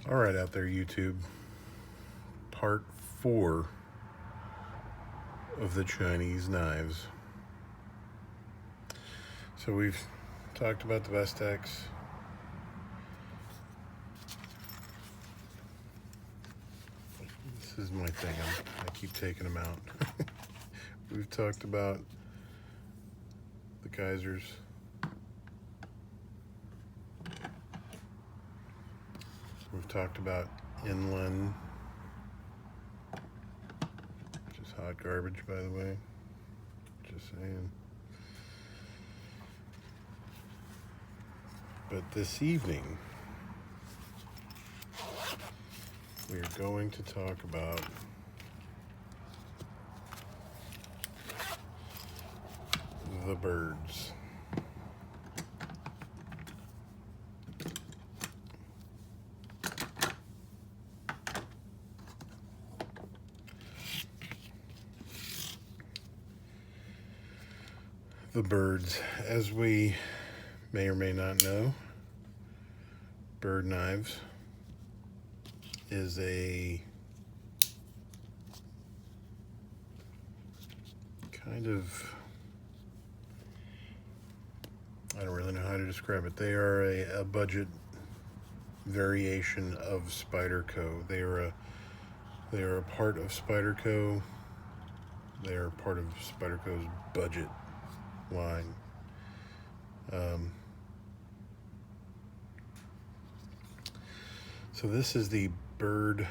All right, out there, YouTube. Part 4 of the Chinese knives. So we've talked about the Vestex. This is my thing. I keep taking them out. We've talked about the Kaisers. We've talked about Inland, which is hot garbage, by the way. Just saying. But this evening, we are going to talk about the Byrds. The Byrds, as we may or may not know, Byrd Knives is a kind of, I don't really know how to describe it. They are a budget variation of Spyderco. They are a part of Spyderco. They are part of Spyderco's budget line. So this is the Byrd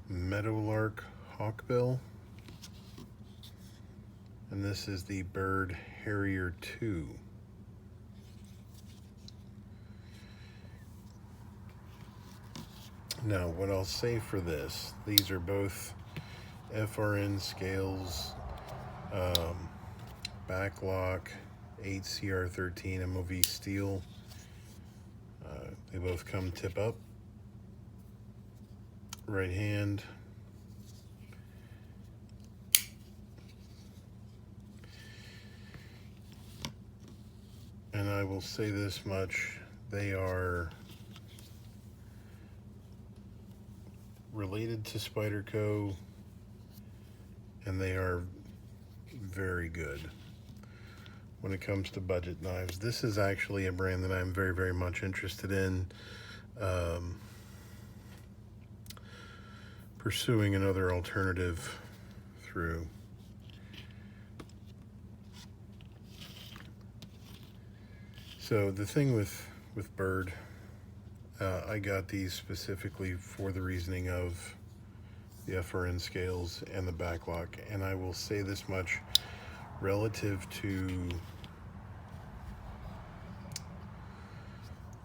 Meadowlark Hawkbill, and this is the Byrd Harrier 2. Now, what I'll say for this, these are both FRN scales, backlock, 8CR13 MOV steel. They both come tip up, right hand. And I will say this much, they are related to Spyderco, and they are very good when it comes to budget knives. This is actually a brand that I'm very, very much interested in pursuing another alternative through. So the thing with Byrd, I got these specifically for the reasoning of the FRN scales and the backlock, and I will say this much relative to,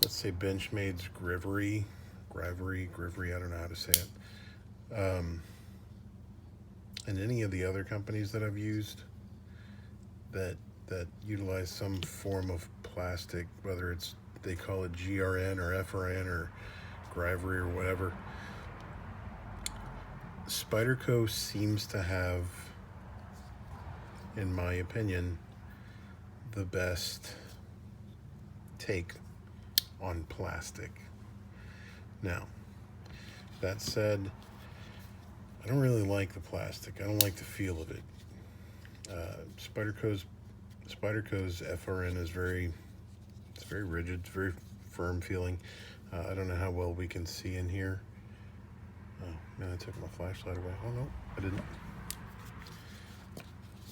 let's say, Benchmade's Grivery, I don't know how to say it, and any of the other companies that I've used that utilize some form of plastic, whether it's, they call it GRN or FRN or Grivery or whatever. Spyderco seems to have, in my opinion, the best take on plastic. Now, that said, I don't really like the plastic. I don't like the feel of it. Spyderco's FRN is very rigid. It's very firm feeling. I don't know how well we can see in here. Oh man, I took my flashlight away. Oh no, I didn't.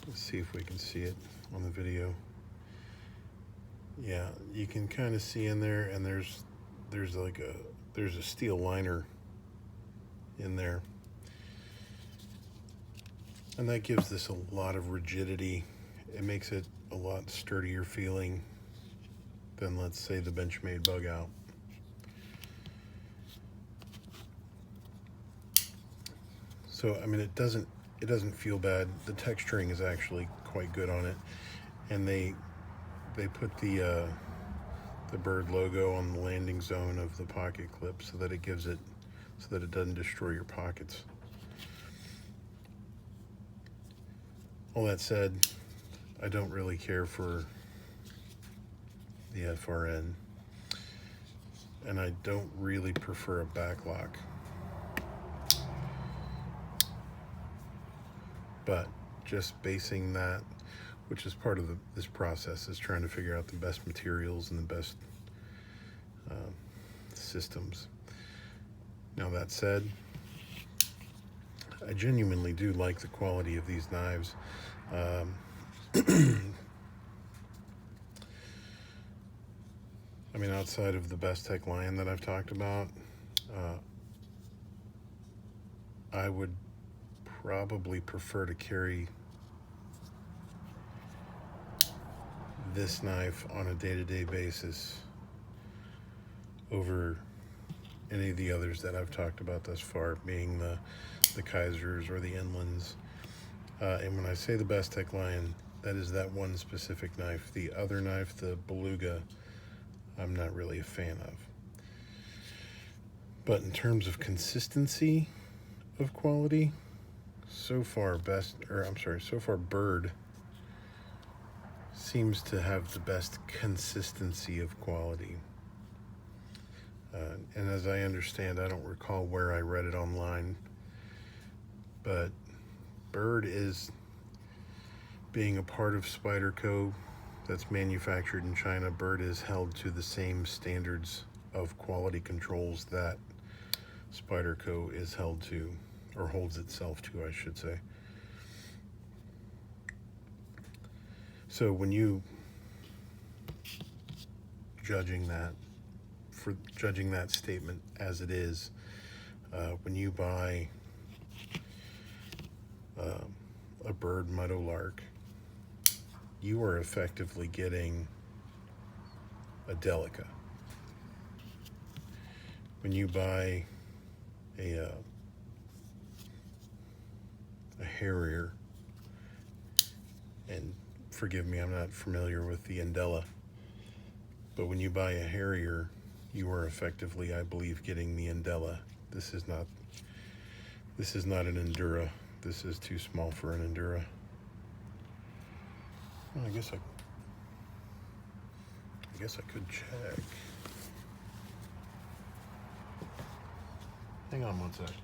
Let's see if we can see it on the video. Yeah, you can kind of see in there, and there's a steel liner in there, and that gives this a lot of rigidity. It makes it a lot sturdier feeling than, let's say, the Benchmade Bug Out. So I mean, it doesn't feel bad. The texturing is actually quite good on it, and they put the Byrd logo on the landing zone of the pocket clip so that it doesn't destroy your pockets. All that said, I don't really care for the FRN. and I don't really prefer a backlock. But just basing that, which is part of this process, is trying to figure out the best materials and the best systems. Now that said, I genuinely do like the quality of these knives. I mean, outside of the Best Tech Lion that I've talked about, I would probably prefer to carry this knife on a day-to-day basis over any of the others that I've talked about thus far, being the Kaisers or the Inlands. And when I say the Best Tech Lion, that is that one specific knife. The other knife, the Beluga, I'm not really a fan of. But in terms of consistency of quality, so far Byrd seems to have the best consistency of quality. And as I understand, I don't recall where I read it online, but Byrd is, being a part of Spyderco that's manufactured in China, Byrd is held to the same standards of quality controls that Spyderco is held to, or holds itself to, I should say. So when you judging that statement as it is, when you buy a Byrd Meadowlark, you are effectively getting a Delica. When you buy a Harrier, and forgive me, I'm not familiar with the Andella, but when you buy a Harrier, you are effectively, I believe, getting the Andella. This is not an Endura. This is too small for an Endura. Well, I guess I could check. Hang on one second.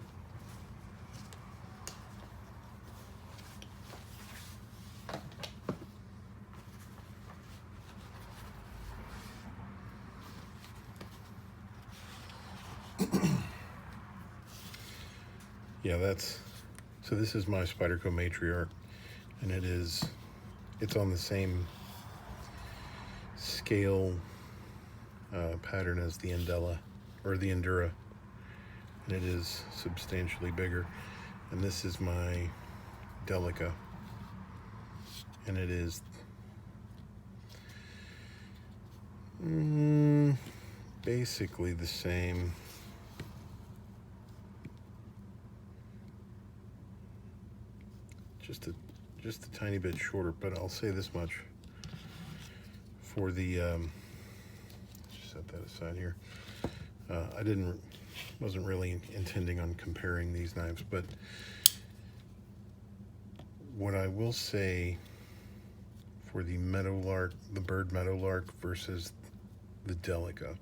Yeah, so this is my Spyderco Matriarch, and it's on the same scale pattern as the Andella, or the Endura, and it is substantially bigger. And this is my Delica, and it is basically the same. Just a tiny bit shorter, but I'll say this much. For the just set that aside here. I wasn't really intending on comparing these knives, but what I will say for the Meadowlark, the Byrd Meadowlark versus the Delica,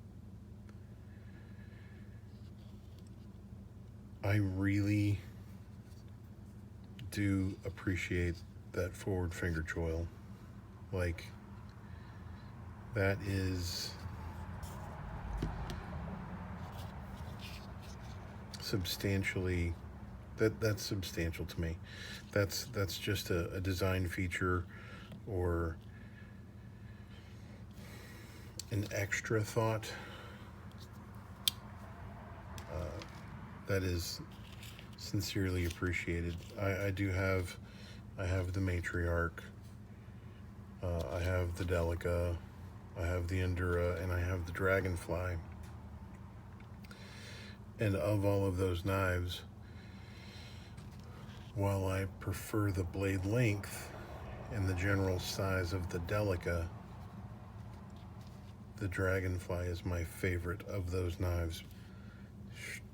I really do appreciate that forward finger choil. Like, that is substantially, that's substantial to me. That's just a design feature or an extra thought that is sincerely appreciated. I have the Matriarch, I have the Delica, I have the Endura, and I have the Dragonfly. And of all of those knives, while I prefer the blade length and the general size of the Delica, the Dragonfly is my favorite of those knives,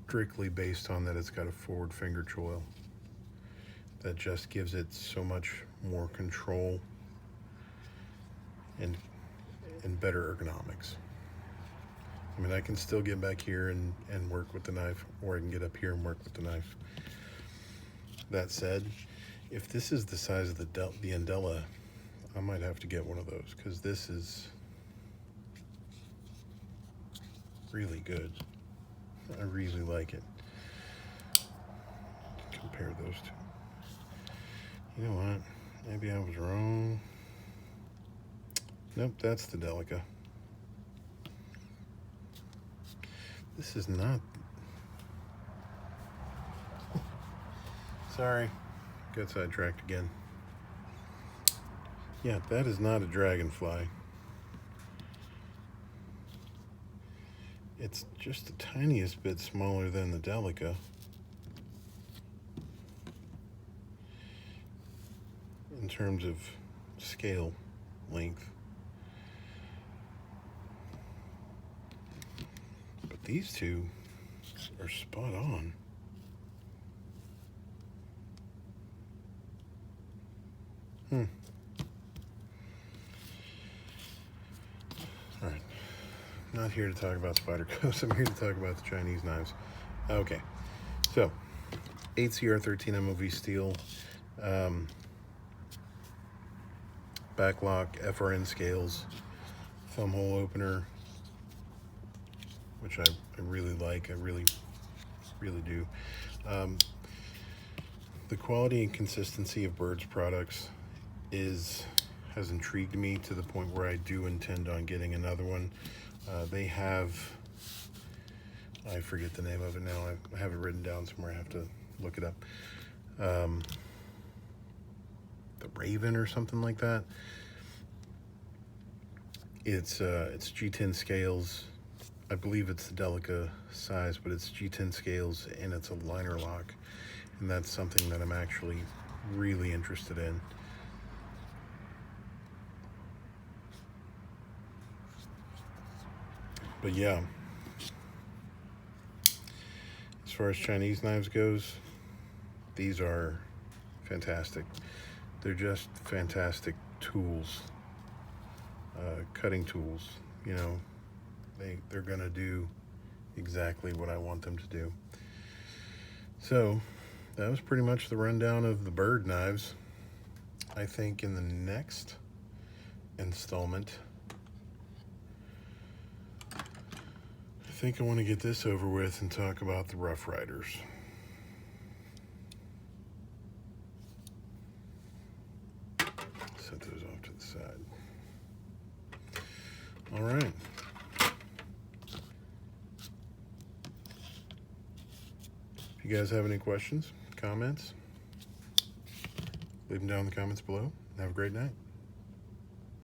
strictly based on that it's got a forward finger choil that just gives it so much more control and better ergonomics. I mean, I can still get back here and work with the knife, or I can get up here and work with the knife. That said, if this is the size of the Andela, I might have to get one of those, because this is really good. I really like it. Compare those two. You know what? Maybe I was wrong. Nope, that's the Delica. This is not. Sorry, got sidetracked again. Yeah, that is not a dragonfly. It's just the tiniest bit smaller than the Delica. In terms of scale, length. But these two are spot on. All right. Not here to talk about spider coats. I'm here to talk about the Chinese knives. Okay. So, 8CR13 MOV steel. Backlock, FRN scales, thumb hole opener, which I really like. I really do. The quality and consistency of Byrd's products has intrigued me to the point where I do intend on getting another one. They have, I forget the name of it now. I have it written down somewhere. I have to look it up. The Raven or something like that. It's G10 scales. I believe it's the Delica size, but it's G10 scales and it's a liner lock. And that's something that I'm actually really interested in. But yeah, as far as Chinese knives goes, these are fantastic. They're just fantastic tools, cutting tools. You know, they're gonna do exactly what I want them to do. So that was pretty much the rundown of the Byrd knives. I think in the next installment, I think I want to get this over with and talk about the Rough Riders. Set those off to the side. All right. If you guys have any questions, comments, leave them down in the comments below. Have a great night.